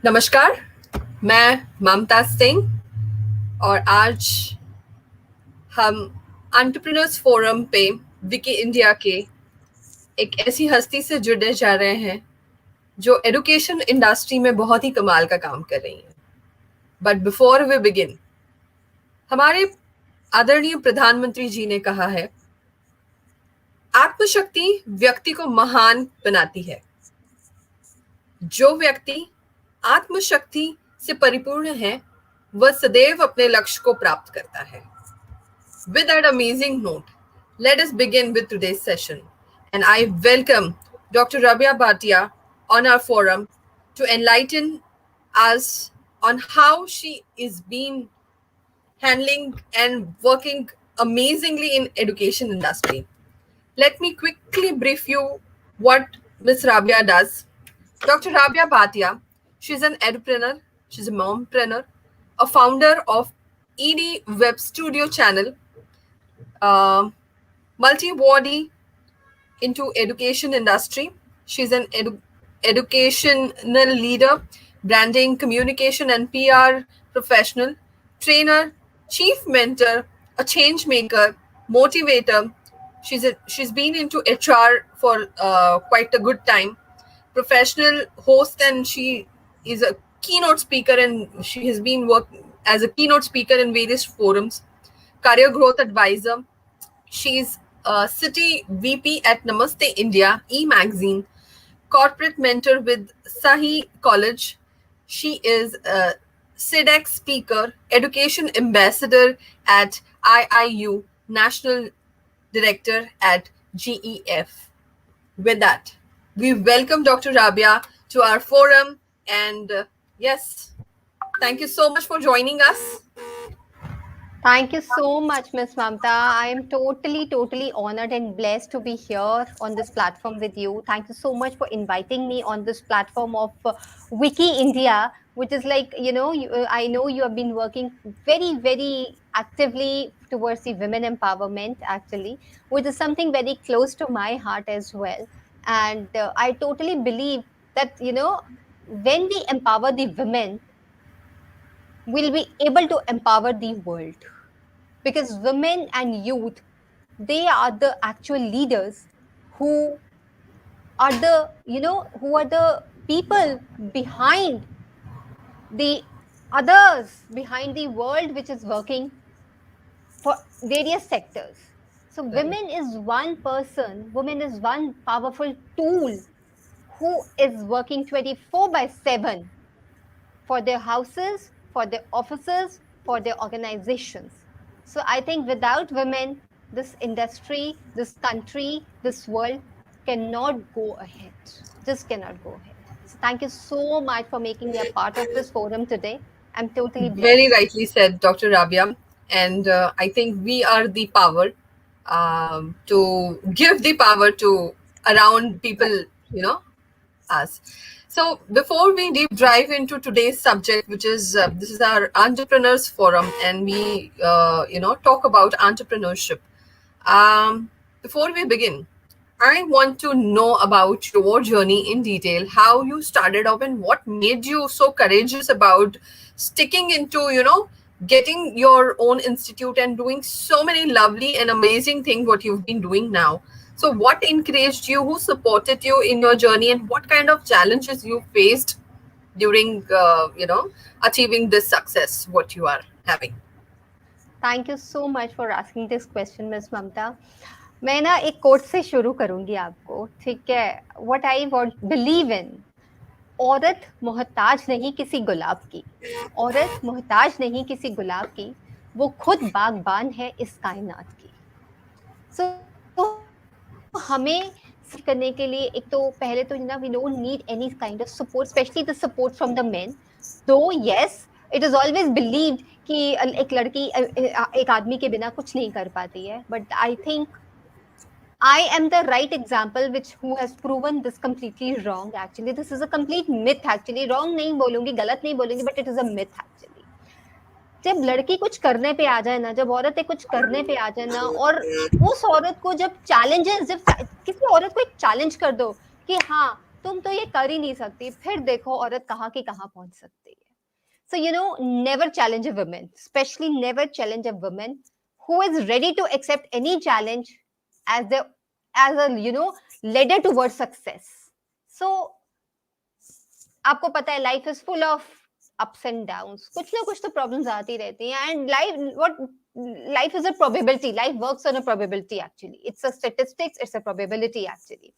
नमस्कार, मैं ममता सिंह और आज हम एंटरप्रेन्योर्स फोरम पे विकी इंडिया के एक ऐसी हस्ती से जुड़ने जा रहे हैं जो एजुकेशन इंडस्ट्री में बहुत ही कमाल का काम कर रही हैं। बट बिफोर वी बिगिन, हमारे आदरणीय प्रधानमंत्री जी ने कहा है, आत्मशक्ति व्यक्ति को महान बनाती है। जो व्यक्ति आत्मशक्ति से परिपूर्ण है वह सदैव अपने लक्ष्य को प्राप्त करता है। With that amazing note, let us begin with today's session. And I welcome Dr. Rabiah Bhatia on our forum to enlighten us on how she is been handling and working amazingly in education industry. Let me quickly brief you what Ms. Rabiah does. Dr. Rabiah Bhatia, she's an edupreneur, she's a mompreneur, a founder of WebStudio channel, multi-awardee into education industry. She's an educational leader, branding, communication and PR professional, trainer, chief mentor, a changemaker, motivator. She's been into HR for quite a good time, professional host, and she is a keynote speaker, and she has been working as a keynote speaker in various forums, career growth advisor. She's a city VP at Namaste India e-magazine, corporate mentor with Sahi College. She is a CEDx speaker, education ambassador at IIU, national director at GEF. With that, we welcome Dr. Rabiah to our forum, and yes, thank you so much for joining us. Thank you so much, Ms. Mamta. I am totally honored and blessed to be here on this platform with you. Thank you so much for inviting me on this platform of WEICI India, which is like, I know you have been working very actively towards the women empowerment, actually, which is something very close to my heart as well. And I totally believe that, when we empower the women, we'll be able to empower the world. Because women and youth, they are the actual leaders who are the people behind the others, behind the world which is working for various sectors. So women is one person, women is one powerful tool who is working 24/7 for their houses, for their offices, for their organizations. So I think without women, this industry, this country, this world cannot go ahead. Just cannot go ahead. So thank you so much for making me a part of this forum today. I'm totally blessed. Very rightly said, Dr. Rabiah. And I think we are the power to give the power to around people, us. So before we deep dive into today's subject, which is this is our entrepreneurs forum, and we talk about entrepreneurship. Before we begin, I want to know about your journey in detail, how you started off and what made you so courageous about sticking into, getting your own institute and doing so many lovely and amazing things what you've been doing now. So what encouraged you, who supported you in your journey, and what kind of challenges you faced during, achieving this success, what you are having? Thank you so much for asking this question, Ms. Mamta. मैं ना एक coat से शुरू करूंगी आपको, ठीक है? What I believe in. औरत मोहताज नहीं किसी गुलाब की, औरत मोहताज नहीं किसी गुलाब की, वो खुद बागबान है इस कायनात की. So हमें करने के लिए एक तो पहले तो we don't need any kind of support, especially the support from the men. Though yes, it is always believed कि एक लड़की एक आदमी के बिना कुछ नहीं कर पाती है, but I think I am the right example who has proven this completely wrong. Actually, this is a complete myth. Actually, wrong नहीं बोलूंगी, गलत नहीं बोलूंगी, but it is a myth actually. जब लड़की कुछ करने पे आ जाए ना, जब औरतें कुछ करने पे आ जाए ना, और उस औरत को जब चैलेंजेस, जब किसी औरत को एक चैलेंज कर दो कि हाँ तुम तो ये कर ही नहीं सकती, फिर देखो औरत कहाँ की कहाँ पहुंच सकती है. So, never challenge a woman, especially never challenge a woman who is ready to accept any challenge as the as a ladder towards success. So, आपको पता है life is full of ups and downs, कुछ ना कुछ तो problems आती रहती हैं. And life is a probability, life works on a probability actually. It's a statistics, it's a probability actually.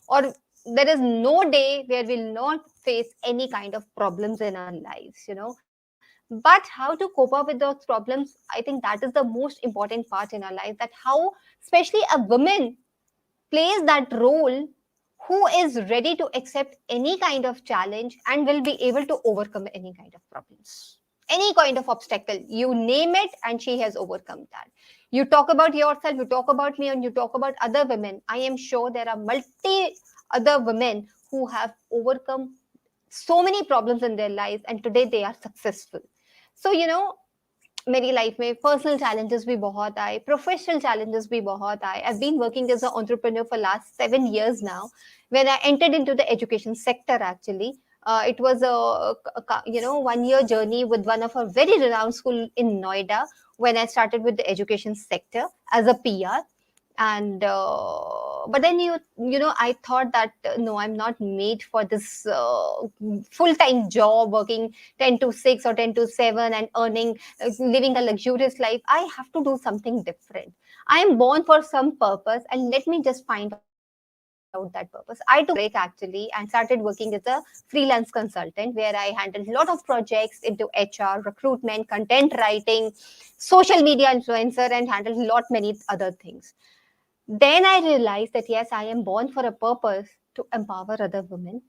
और there is no day where we'll not face any kind of problems in our lives. But how to cope up with those problems, I think that is the most important part in our life, that how especially a woman plays that role, who is ready to accept any kind of challenge and will be able to overcome any kind of problems, any kind of obstacle, you name it, and she has overcome that. You talk about yourself, you talk about me, and you talk about other women. I am sure there are multi other women who have overcome so many problems in their lives and today they are successful. So मेरी life में personal challenges भी बहुत आए, professional challenges भी बहुत आए. I've been working as an entrepreneur for last 7 years now. When I entered into the education sector, actually, it was a 1 year journey with one of our very renowned school in Noida when I started with the education sector as a PR. And but then I thought that no, I'm not made for this full-time job working 10 to 6 or 10 to 7 and earning, living a luxurious life. I have to do something different. I am born for some purpose, and let me just find out that purpose. I took a break actually and started working as a freelance consultant, where I handled a lot of projects into HR, recruitment, content writing, social media influencer, and handled a lot many other things. Then I realized that yes, I am born for a purpose, to empower other women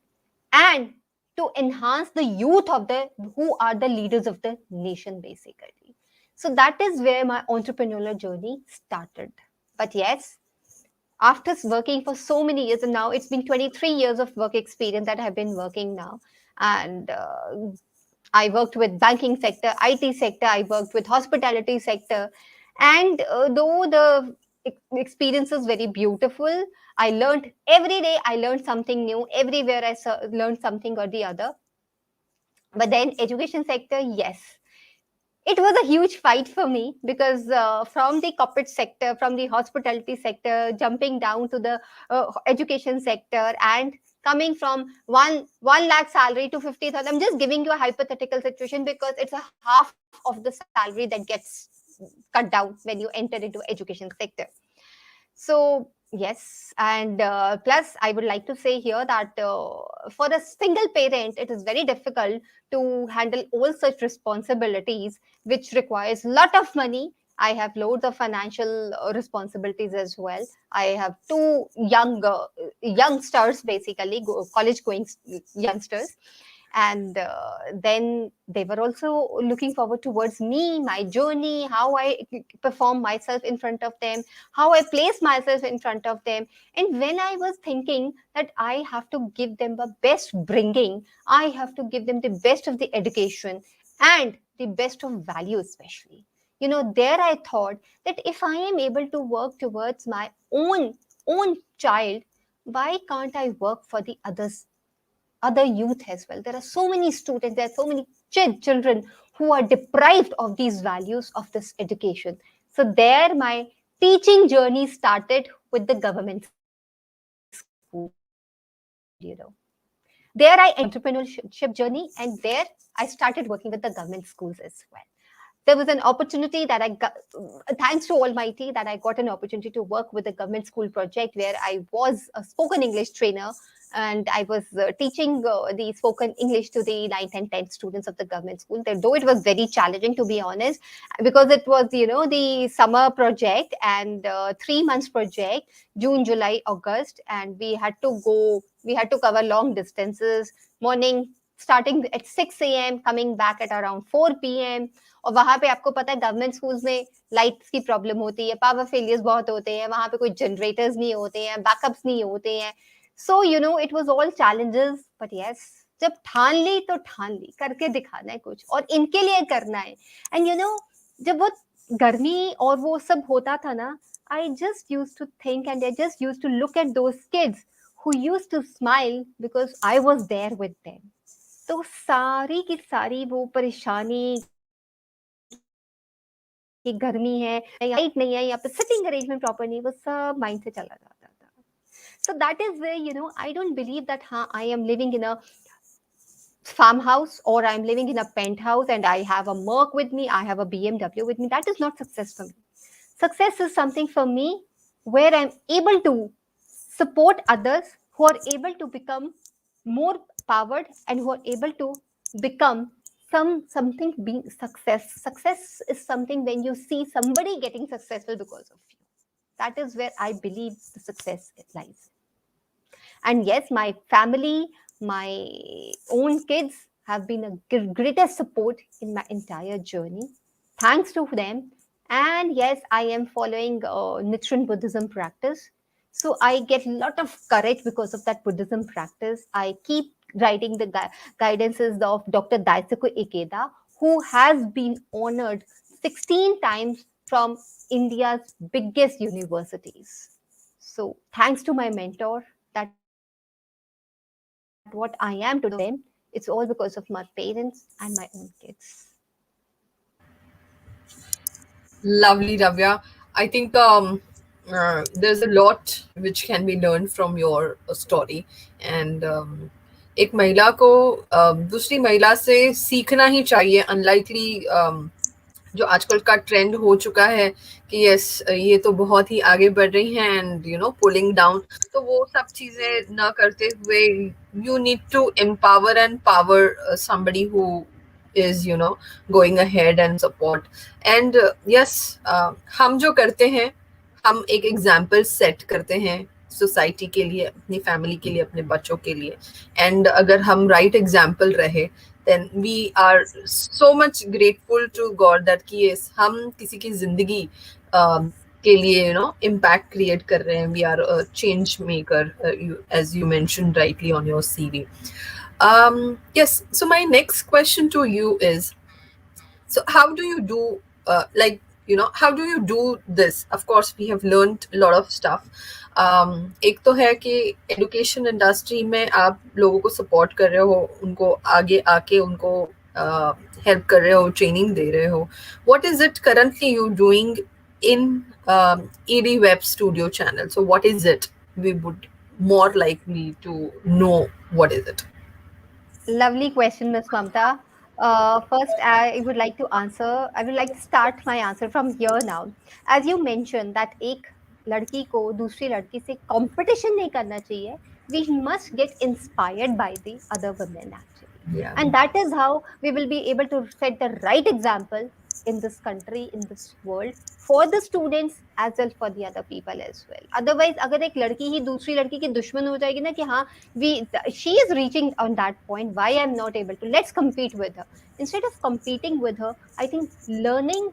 and to enhance the youth of the who are the leaders of the nation basically. So that is where my entrepreneurial journey started. But yes, after working for so many years, and now it's been 23 years of work experience that I have been working now. And I worked with banking sector, IT sector, I worked with hospitality sector. And though the experience is very beautiful, I learned every day, I learned something new. Everywhere I learned something or the other. But then education sector, yes, it was a huge fight for me because from the corporate sector, from the hospitality sector, jumping down to the education sector, and coming from one lakh salary to 50,000. I'm just giving you a hypothetical situation because it's a half of the salary that gets cut down when you enter into education sector. So yes, and plus I would like to say here that for a single parent, it is very difficult to handle all such responsibilities, which requires a lot of money. I have loads of financial responsibilities as well. I have two youngsters, basically college going youngsters, and then they were also looking forward towards me, my journey, how I perform myself in front of them, how I place myself in front of them. And when I was thinking that I have to give them the best bringing, I have to give them the best of the education and the best of value, especially. There I thought that if I am able to work towards my own child, why can't I work for the other youth as well? There are so many students, there are so many children who are deprived of these values of this education. So there my teaching journey started with the government school. There I entered entrepreneurship journey, and there I started working with the government schools as well. There was an opportunity that I got, thanks to Almighty, that I got an opportunity to work with the government school project where I was a spoken English trainer, and I was teaching the spoken English to the 9th and 10th students of the government school. Though it was very challenging, to be honest, because it was, the summer project and 3 months project, June, July, August, and we had to cover long distances, morning starting at 6 a.m., coming back at around 4 p.m. और वहां पे आपको पता है government schools में lights की problem होती है, पावर फेलियर्स बहुत होते हैं, वहां पे कोई जनरेटर्स नहीं होते हैं, बैकअप्स नहीं होते हैं. So it was all challenges. But yes, जब ठान ली तो ठान ली, करके दिखाना है कुछ और इनके लिए करना है. एंड जब वो गर्मी और वो सब होता था ना, I just used to think and I just used to look at those kids who used to smile because I was there with them. तो सारी की सारी वो परेशानी कि गर्मी है, या फिर लाइट नहीं है, या फिर सिटिंग अरेंजमेंट प्रॉपर नहीं, वो सब माइंड से चला जाता था. So that is where, I don't believe that I am living in a farmhouse, or I'm living in a penthouse and I have a Merc with me, I have a BMW with me. That is not success for me. Success is something for me where I'm able to support others who are able to become more powered, and who are able to become something being success. Success is something when you see somebody getting successful because of you. That is where I believe the success lies. And yes, my family, my own kids have been a greatest support in my entire journey. Thanks to them. And yes, I am following Nichiren Buddhism practice. So I get a lot of courage because of that Buddhism practice. I keep writing the guidances of Dr. Daisaku Ikeda, who has been honored 16 times from India's biggest universities. So thanks to my mentor, that what I am today because of them, it's all because of my parents and my own kids. Lovely, Ravya. I think there's a lot which can be learned from your story. And एक महिला को दूसरी महिला से सीखना ही चाहिए. Unlikely जो आजकल का ट्रेंड हो चुका है कि यस ये तो बहुत ही आगे बढ़ रही हैं एंड पुलिंग डाउन, तो वो सब चीजें ना करते हुए you need to empower and power somebody who is going ahead and support. And yes, हम जो करते हैं, हम एक एग्जाम्पल सेट करते हैं सोसाइटी के लिए, अपनी फैमिली के लिए, अपने बच्चों के लिए. एंड अगर हम राइट एग्जाम्पल रहे, then we are so much grateful to God that कि yes, हम किसी की जिंदगी के लिए impact create कर रहे हैं. We are a change maker, as you mentioned rightly on your CV. Yes, so my next question to you is, so how do you do how do you do this? Of course we have learned a lot of stuff. एक तो है कि education industry में आप लोगों को support कर रहे हो, उनको आगे आके उनको हेल्प कर रहे हो, ट्रेनिंग दे रहे हो. What is it currently you doing in ED Web Studio channel? So what is it? We would more likely to know what is it. Lovely question, Miss Mamta. First, I would like to answer. I would like to start my answer from here now. As you mentioned that एक लड़की को दूसरी लड़की से competition नहीं करना चाहिए. We must get inspired by the other women actually, Yeah. and that is how we will be able to set the right example in this country, in this world, for the students as well for the other people as well. Otherwise, अगर एक लड़की ही दूसरी लड़की की दुश्मन हो जाएगी ना कि हाँ she is reaching on that point, why I'm not able to, let's compete with her. Instead of competing with her, I think learning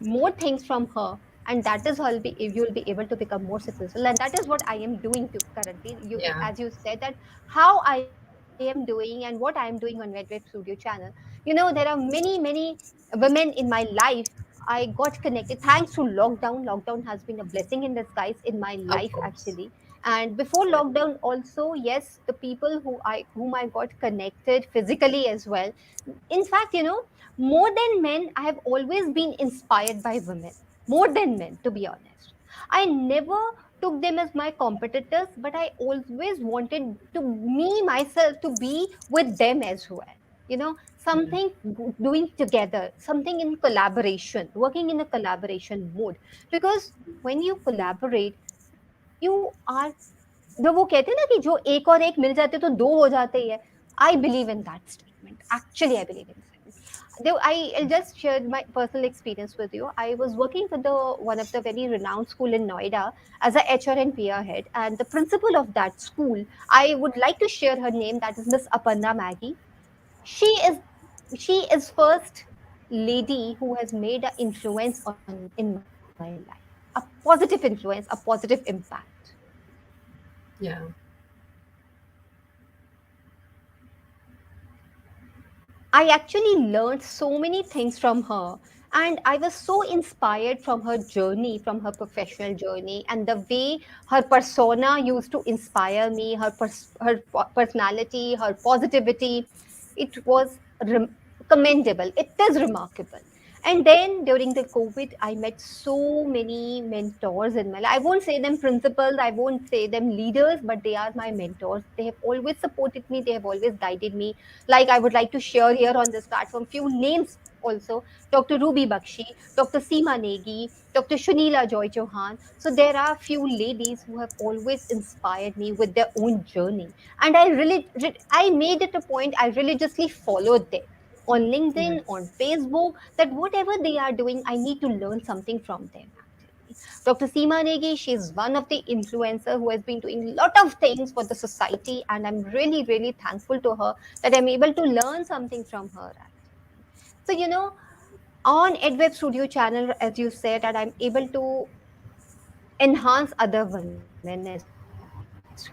more things from her, and that is how you'll be able to become more successful. And that is what I am doing to currently. Yeah. As you said that how I am doing and what I am doing on Web Studio channel. There are many women in my life. I got connected thanks to lockdown. Lockdown has been a blessing in disguise in my Of life course. actually. And before Yeah. lockdown also, yes, the people whom I got connected physically as well. In fact, more than men, I have always been inspired by women, more than men, to be honest. I never took them as my competitors, but I always wanted to me myself to be with them as well. Something doing together, something in collaboration, working in a collaboration mode. Because when you collaborate, you are, जो वो कहते हैं ना कि जो एक और एक मिल जाते तो दो हो जाते ही है. I believe in that statement. Actually, I believe in that. I'll just share my personal experience with you. I was working with one of the very renowned school in Noida as a HR and PR head, and the principal of that school, I would like to share her name. That is Miss Aparna Maggie. She is she is first lady who has made an influence in my life, a positive influence, a positive impact. Yeah. I actually learned so many things from her. And I was so inspired from her journey, from her professional journey, and the way her persona used to inspire me, personality, her positivity. It was commendable. It is remarkable. And then during the COVID, I met so many mentors in my life. I won't say them principals, I won't say them leaders, but they are my mentors. They have always supported me, they have always guided me. Like, I would like to share here on this platform few names also. Dr. Ruby Bakshi, Dr. Seema Negi, Dr. Shunila Joy Chauhan. So there are few ladies who have always inspired me with their own journey. And I made it a point, I religiously followed them on LinkedIn, on Yes. Facebook, that whatever they are doing, I need to learn something from them actually. Dr. Seema Negi, she is one of the influencer who has been doing a lot of things for the society, and I'm really, really thankful to her that I'm able to learn something from her actually. So, on EdWebStudio channel, as you said, that I'm able to enhance other women as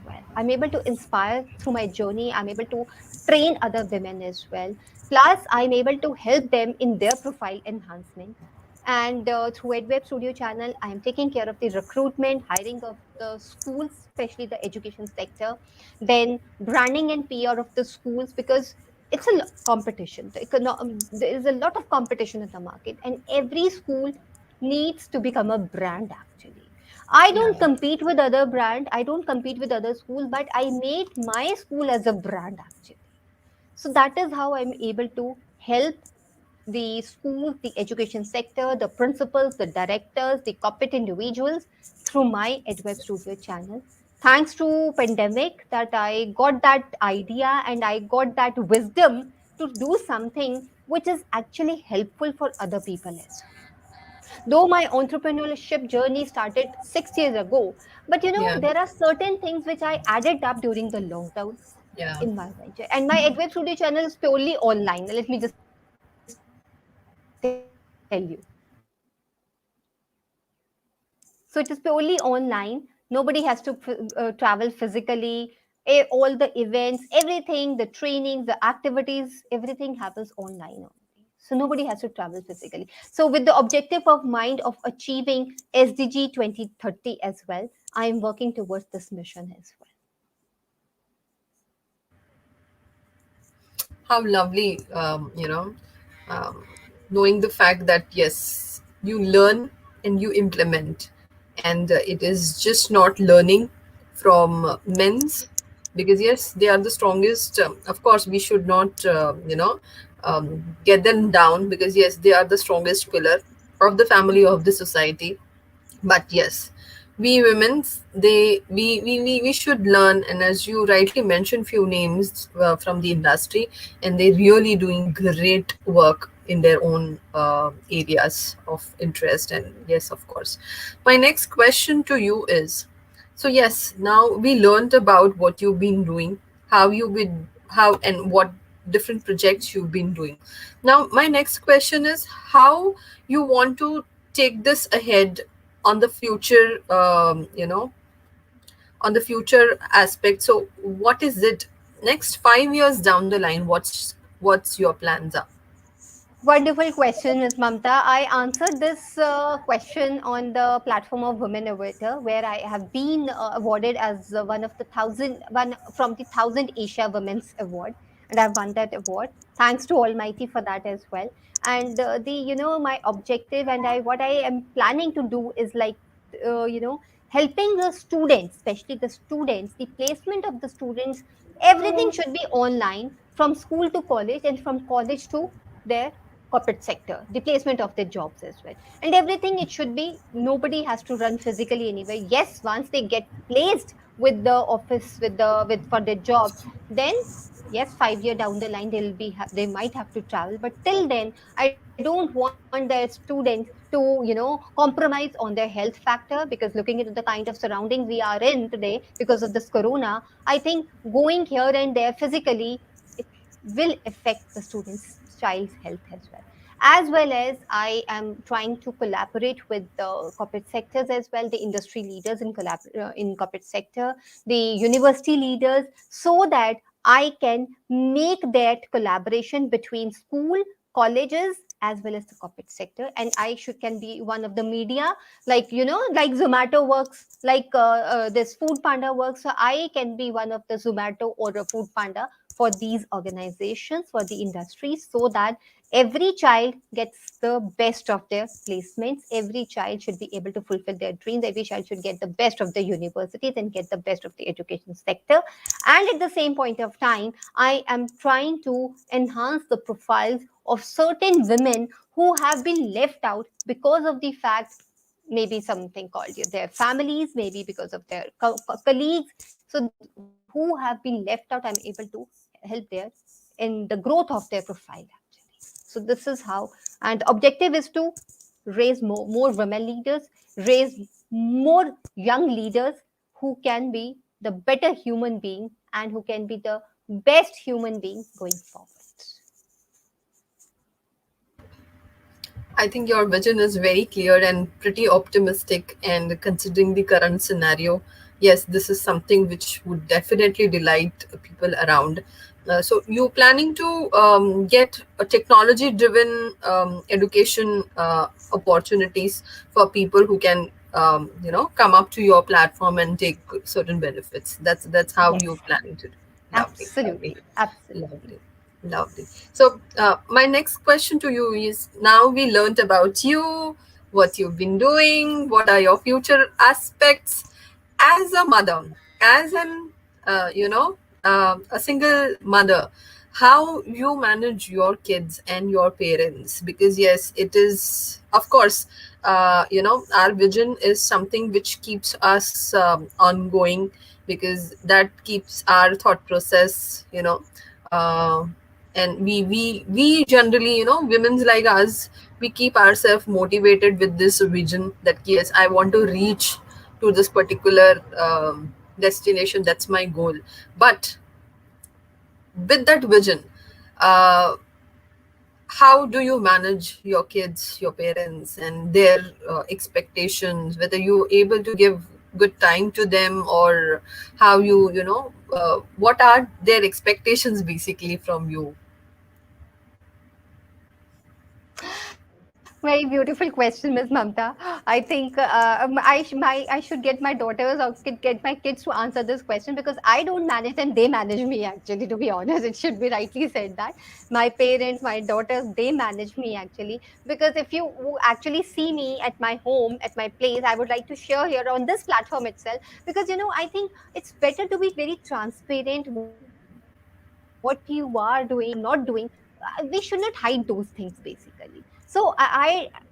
well. I'm able to inspire through my journey. I'm able to train other women as well. Plus, I'm able to help them in their profile enhancement. And through EdWebStudio channel, I am taking care of the recruitment, hiring of the schools, especially the education sector, then branding and PR of the schools, because it's a competition. There is a lot of competition in the market, and every school needs to become a brand actually. I Yeah. don't compete with other brand, I don't compete with other school, but I made my school as a brand actually. So that is how I'm able to help the schools, the education sector, the principals, the directors, the corporate individuals through my EdWebStudio channel. Thanks to pandemic that I got that idea and I got that wisdom to do something which is actually helpful for other people as well. Though my entrepreneurship journey started 6 years ago, but Yeah. there are certain things which I added up during the lockdown Yeah. in my venture. And my Advsr Studio channel is purely online. Let me just tell you. So it is purely online. Nobody has to travel physically. All the events, everything, the trainings, the activities, everything happens online only. So nobody has to travel physically. So with the objective of mind of achieving SDG 2030 as well, I am working towards this mission as well. How lovely, um, knowing the fact that yes, you learn and you implement, and it is just not learning from men's, because yes, they are the strongest. Of course, we should not, get them down, because yes, they are the strongest pillar of the family, of the society. But yes, we women, we should learn, and as you rightly mentioned few names from the industry, and they're really doing great work in their own areas of interest. And yes, of course, my next question to you is, so yes, now we learned about what you've been doing, how and what different projects you've been doing. Now, my next question is how you want to take this ahead on the future, on the future aspect. So, what is it next 5 years down the line? What's your plans are? Wonderful question, Ms. Mamta. I answered this question on the platform of Women Innovator, where I have been awarded as one from the Thousand Asia Women's Award, and I've won that award. Thanks to Almighty for that as well. And my objective and I what I am planning to do is like, helping the students, especially the students, the placement of the students. Everything should be online from school to college and from college to their corporate sector, the placement of their jobs as well. And everything, it should be, nobody has to run physically anywhere. Yes, once they get placed with the office, with for their job, then yes, 5 year down the line they might have to travel, but till then I don't want their students to compromise on their health factor, because looking into the kind of surroundings we are in today because of this corona, I think going here and there physically, it will affect the student's child's health as well as I am trying to collaborate with the corporate sectors as well, the industry leaders in corporate sector, the university leaders, so that I can make that collaboration between school, colleges, as well as the corporate sector. And I should can be one of the media, like like Zomato works, like this Food Panda works. So I can be one of the Zomato or a Food Panda for these organizations, for the industries, so that every child gets the best of their placements. Every child should be able to fulfill their dreams. Every child should get the best of the universities and get the best of the education sector. And at the same point of time, I am trying to enhance the profiles of certain women who have been left out because of the fact, maybe something called their families, maybe because of their colleagues. So who have been left out, I'm able to help there in the growth of their profile actually. So this is how, and the objective is to raise more women leaders, raise more young leaders who can be the better human being and who can be the best human being going forward. I think your vision is very clear and pretty optimistic. And considering the current scenario, yes, this is something which would definitely delight people around. So, you planning to get a technology-driven education opportunities for people who can, come up to your platform and take certain benefits. That's how Yes, you're planning to do. Lovely, lovely, absolutely, absolutely. lovely. Lovely. So, my next question to you is, now we learned about you, what you've been doing, what are your future aspects as a mother, as a single mother, how you manage your kids and your parents. Because, yes, it is, of course, our vision is something which keeps us ongoing, because that keeps our thought process, uh, and we generally, women's like us, we keep ourselves motivated with this vision that, yes, I want to reach to this particular destination. That's my goal. But with that vision, uh, how do you manage your kids, your parents, and their expectations, whether you're able to give good time to them, or how what are their expectations basically from you? Very beautiful question, Miss Mamta. I think I should get my daughters or get my kids to answer this question, because I don't manage them; they manage me. Actually, to be honest, it should be rightly said that my parents, my daughters, they manage me actually. Because if you actually see me at my home, at my place, I would like to share here on this platform itself, because I think it's better to be very transparent what you are doing, what you are not doing. We should not hide those things basically. So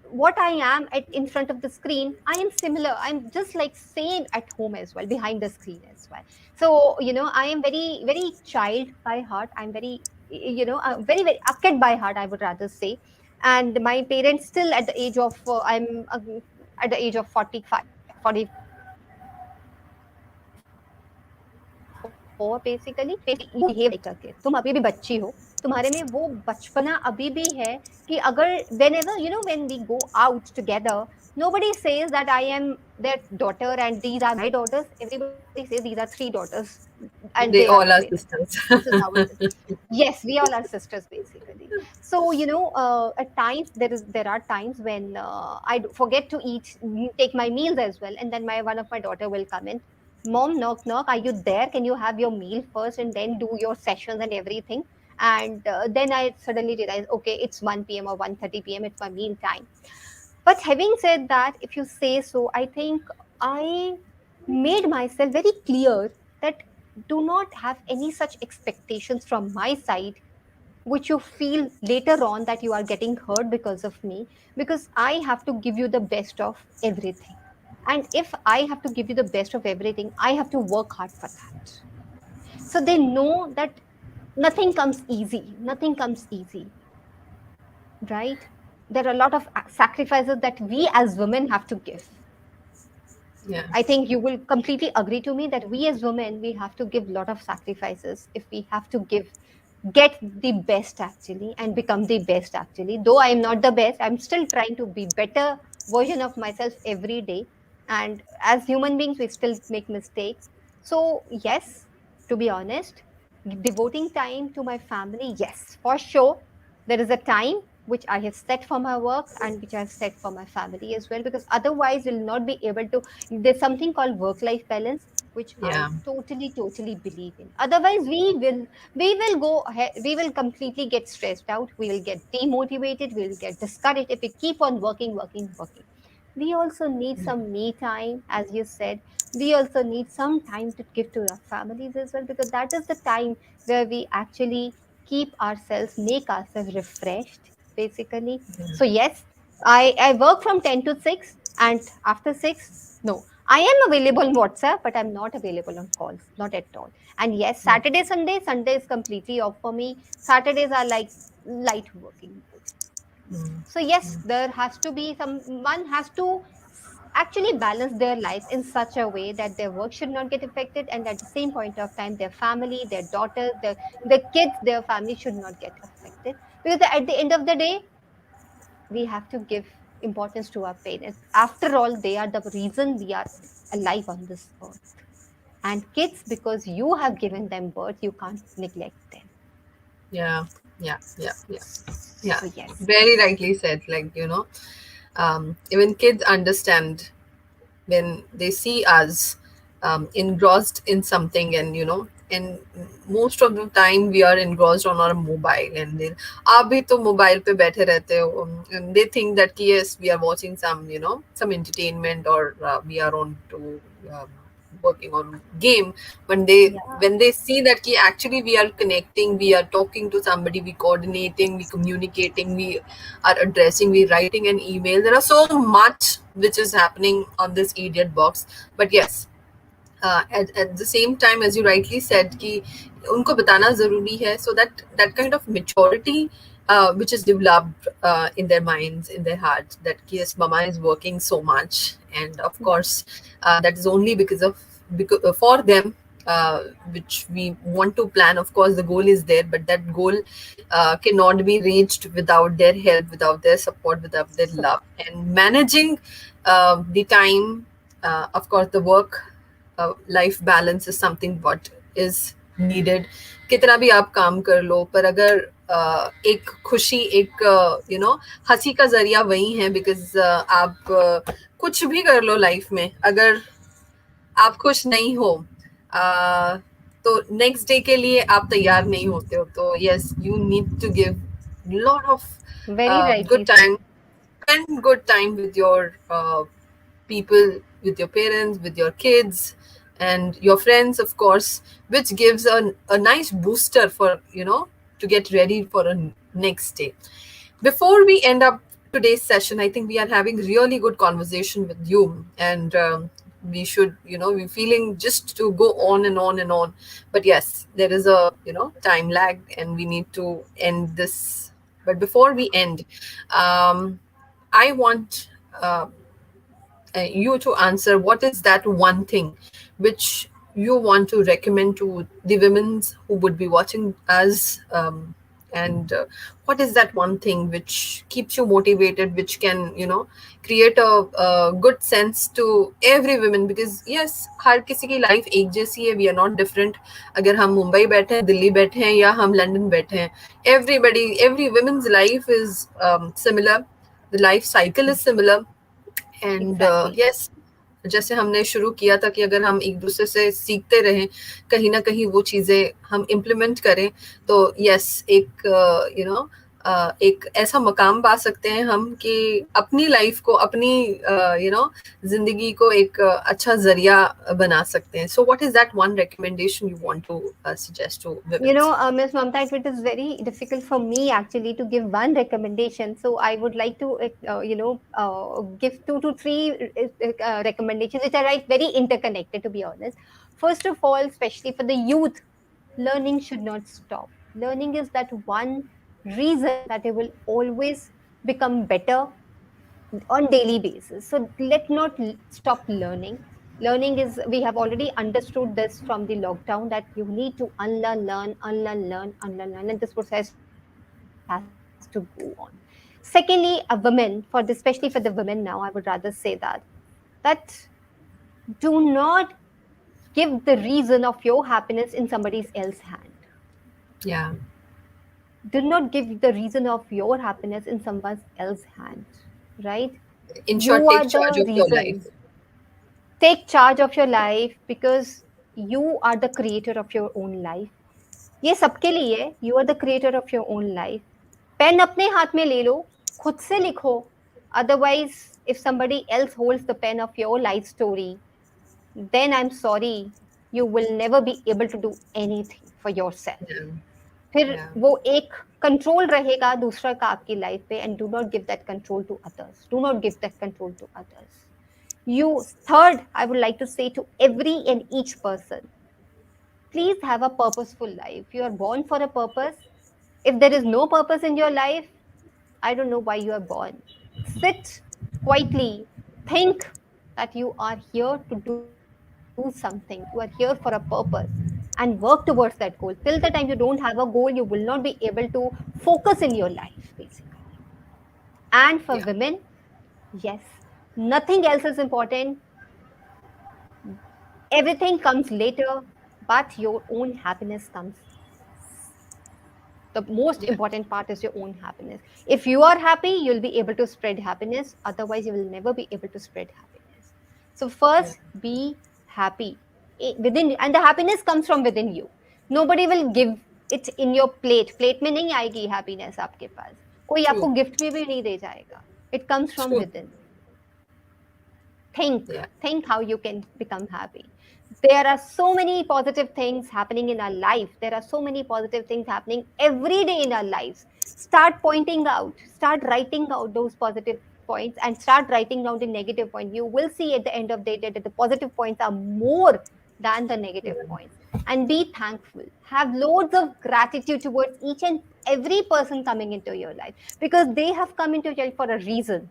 what I am in front of the screen, I am similar. I'm just like same at home as well, behind the screen as well. So I am very child by heart. I'm very very a kid by heart, I would rather say. And my parents still at the age of at the age of 45, 44 basically, they behave like a kid. तुम अभी भी बच्ची हो, तुम्हारे में वो बचपना अभी भी है कि अगर whenever when we go out together, nobody says that I am their daughter and these are my daughters. Everybody says these are 3 daughters and they are my parents. This is how it is. They all are Yes, we sisters. all are sisters basically. So at times there are times when I forget to take my meals as well, and then my one of my daughter will comment, "Mom, knock knock, are you there? Can you have your meal first and then do your sessions and everything?" And then I suddenly realize, okay, it's 1 p.m. or 1:30 p.m. It's my meal time. But having said that, if you say so, I think I made myself very clear that do not have any such expectations from my side which you feel later on that you are getting hurt because of me, because I have to give you the best of everything. And if I have to give you the best of everything, I have to work hard for that. So they know that nothing comes easy, nothing comes easy, right? There are a lot of sacrifices that we as women have to give. Yeah. I think you will completely agree to me that we as women, we have to give a lot of sacrifices if we have to get the best actually and become the best actually. Though I am not the best, I'm still trying to be better version of myself every day. And as human beings, we still make mistakes. So yes, to be honest, devoting time to my family, yes, for sure. There is a time, which I have set for my work and which I've set for my family as well. Because otherwise, we'll not be able to. There's something called work-life balance, which I Yeah. totally believe in. Otherwise, we will go ahead, we will completely get stressed out. We will get demotivated. We will get discouraged if we keep on working. We also need some me time, as you said. We also need some time to give to our families as well, because that is the time where we actually keep ourselves, make ourselves refreshed, basically. So yes, I work from 10 to 6, and after 6, no, I am available on WhatsApp, but I'm not available on calls, not at all. And yes, Yeah. Sunday is completely off for me. Saturdays are like light working mode. Mm. So yes, there has to be some, one has to actually balance their life in such a way that their work should not get affected, and at the same point of time their family, their daughters, their kids, their family should not get affected. Because at the end of the day, we have to give importance to our parents. After all, they are the reason we are alive on this earth. And kids, because you have given them birth, you can't neglect them. Yeah. Yeah. Yeah. Yeah. Yeah. So yes. Very rightly said. Even kids understand when they see us engrossed in something, and most of the time we are engrossed on our mobile, and then आप भी तो mobile पे बैठे रहते हो, and they think that yes, we are watching some entertainment, or we are on to working on game. When they see that actually we are connecting, we are talking to somebody, we coordinating, we communicating, we are addressing, we writing an email. There are so much which is happening on this idiot box. But yes, at the same time, as you rightly said, कि उनको बताना ज़रूरी है, so that kind of maturity which is developed in their minds, in their hearts, that yes, mama is working so much, and of course that is only because for them, which we want to plan. Of course, the goal is there, but that goal cannot be reached without their help, without their support, without their So love. And managing the time, of course, the work life balance is something what is needed. कितना भी आप काम कर लो, पर अगर एक खुशी, एक हंसी का जरिया वही है, बिकॉज आप कुछ भी कर लो लाइफ में, अगर आप खुश नहीं हो, तो नेक्स्ट डे के लिए आप तैयार नहीं होते हो. तो yes, you need to give lot of very rightly good said. time, spend good time with your people, with your parents, with your kids, and your friends, of course, which gives a nice booster for, to get ready for a next day. Before we end up today's session, I think we are having really good conversation with you, and we should, be feeling just to go on and on and on. But yes, there is a, time lag, and we need to end this. But before we end, I want you to answer what is that one thing which you want to recommend to the women who would be watching us, and what is that one thing which keeps you motivated, which can, create a good sense to every woman, because yes, हर किसी की life एक जैसी है, we are not different. अगर हम मुंबई बैठे हैं, दिल्ली बैठे हैं, या हम लंदन बैठे हैं, every woman's life is similar. The life cycle is similar. And Exactly. Yes, जैसे हमने शुरू किया था कि अगर हम एक दूसरे से सीखते रहें, कहीं ना कहीं वो चीज़ें हम इम्प्लीमेंट करें, तो यस, एक एक ऐसा मकाम पा सकते हैं हम कि अपनी लाइफ को, अपनी जिंदगी को एक अच्छा जरिया बना सकते हैं. So what is that one recommendation you want to suggest to women? Ms. Mamta, it is very difficult for me actually to give one recommendation. So I would like to, give two to three recommendations, which are right, very interconnected, to be honest. First of all, especially for the youth, learning should not stop. Learning is that one reason that they will always become better on daily basis. So let not stop learning. Learning is, we have already understood this from the lockdown, that you need to unlearn, learn, and this process has to go on. Secondly, a woman, especially for the women now, I would rather say that do not give the reason of your happiness in somebody else's hand. Yeah. Do not give the reason of your happiness in someone else's hand, right? In You short, are take charge the of your reason. life. Take charge of your life because you are the creator of your own life. ये सबके लिए है. You are the creator of your own life. Pen अपने हाथ में ले लो, खुद से लिखो. Otherwise, if somebody else holds the pen of your life story, then I'm sorry, you will never be able to do anything for yourself. Yeah. फिर Yeah. वो एक कंट्रोल रहेगा दूसरा का आपकी लाइफ पे, and do not give that control to others. Do not give that control to others. You third, I would like to say to every and each person, please have a purposeful life. You are born for a purpose. If there is no purpose in your life, I don't know why you are born. Sit quietly, think that you are here to do something. You are here for a purpose and work towards that goal. Till the time you don't have a goal, you will not be able to focus in your life, basically. And for Yeah. women, yes, nothing else is important. Everything comes later, but your own happiness comes. The most Yeah. important part is your own happiness. If you are happy, you'll be able to spread happiness. Otherwise, you will never be able to spread happiness. So, Yeah. first, be happy within, and the happiness comes from within you. Nobody will give it in your plate. Plate में नहीं आएगी happiness आपके पास. कोई आपको True. gift में भी नहीं दे जाएगा. It comes from True. within. Think Yeah. think how you can become happy. There are so many positive things happening in our life. There are so many positive things happening every day in our lives. Start pointing out, start writing out those positive points, and start writing down the negative point. You will see at the end of the day that the positive points are more than the negative points. And be thankful, have loads of gratitude towards each and every person coming into your life, because they have come into your life for a reason.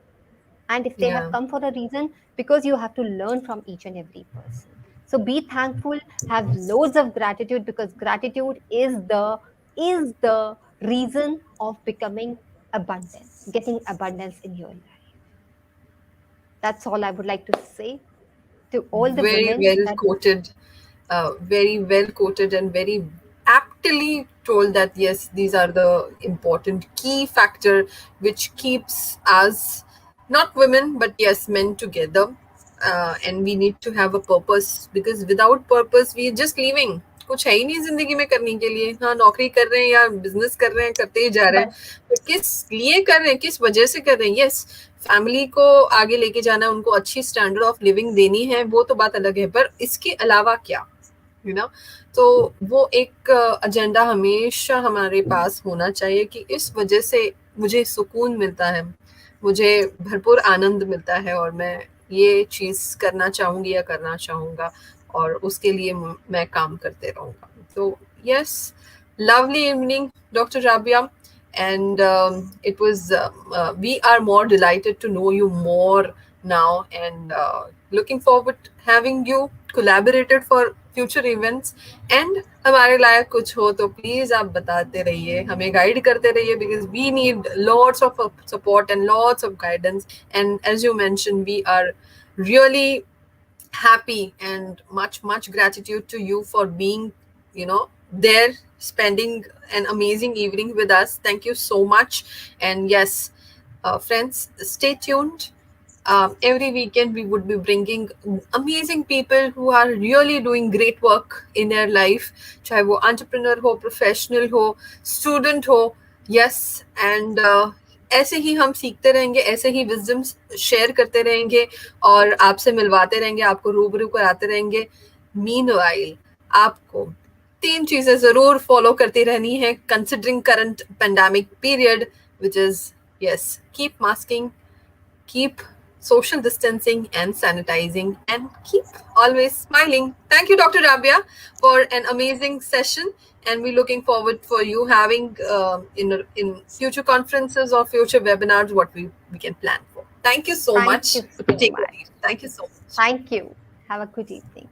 And if they have Yeah. come for a reason, because you have to learn from each and every person. So be thankful, have loads of gratitude, because gratitude is the reason of becoming abundance, getting abundance in your life. That's all I would like to say to all the Very women well that quoted. Very well quoted and very aptly told that yes, these are the important key factor which keeps us, not women but yes, men together. And we need to have a purpose, because without purpose we are just living. कुछ है ही नहीं जिंदगी में करने के लिए. हाँ, नौकरी कर रहे हैं या बिजनेस कर रहे हैं, करते ही जा रहे हैं, but बट किस लिए कर रहे हैं, किस वजह से कर रहे हैं. यस, फैमिली को आगे लेके जाना है, उनको अच्छी स्टैंडर्ड ऑफ लिविंग देनी है, वो तो बात अलग है, पर इसके अलावा क्या, यू नो. तो वो एक एजेंडा हमेशा हमारे पास होना चाहिए कि इस वजह से मुझे सुकून मिलता है, मुझे भरपूर आनंद मिलता है, और मैं ये चीज करना चाहूंगी या करना चाहूंगा, और उसके लिए मैं काम करते रहूंगा. तो yes, lovely evening, Dr. Rabia, and it was we are more delighted to know you more now, and looking forward having you collaborated for future events. And हमारे लायक कुछ हो तो प्लीज आप बताते रहिए, हमें गाइड करते रहिए, because we need lots of support and lots of guidance. And as you mentioned, we are really happy and much gratitude to you for being, there, spending an amazing evening with us. Thank you so much. And yes, friends, stay tuned. Every weekend we would be bringing amazing people who are really doing great work in their life, चाहे वो entrepreneur हो, professional हो, student हो. Yes, and ऐसे ही हम सीखते रहेंगे, ऐसे ही विजडम्स शेयर करते रहेंगे, और आपसे मिलवाते रहेंगे, आपको रूबरू कराते रहेंगे. मीनवाइल आपको 3 चीजें जरूर फॉलो करती रहनी है, considering current pandemic period, which is yes, keep masking, keep social distancing and sanitizing, and keep always smiling. Thank you, Dr. Rabia, for an amazing session, and we're looking forward for you having in future conferences or future webinars what we can plan for. Thank you so thank much you for so taking the much. lead. Thank you so much. Thank you. Have a good evening.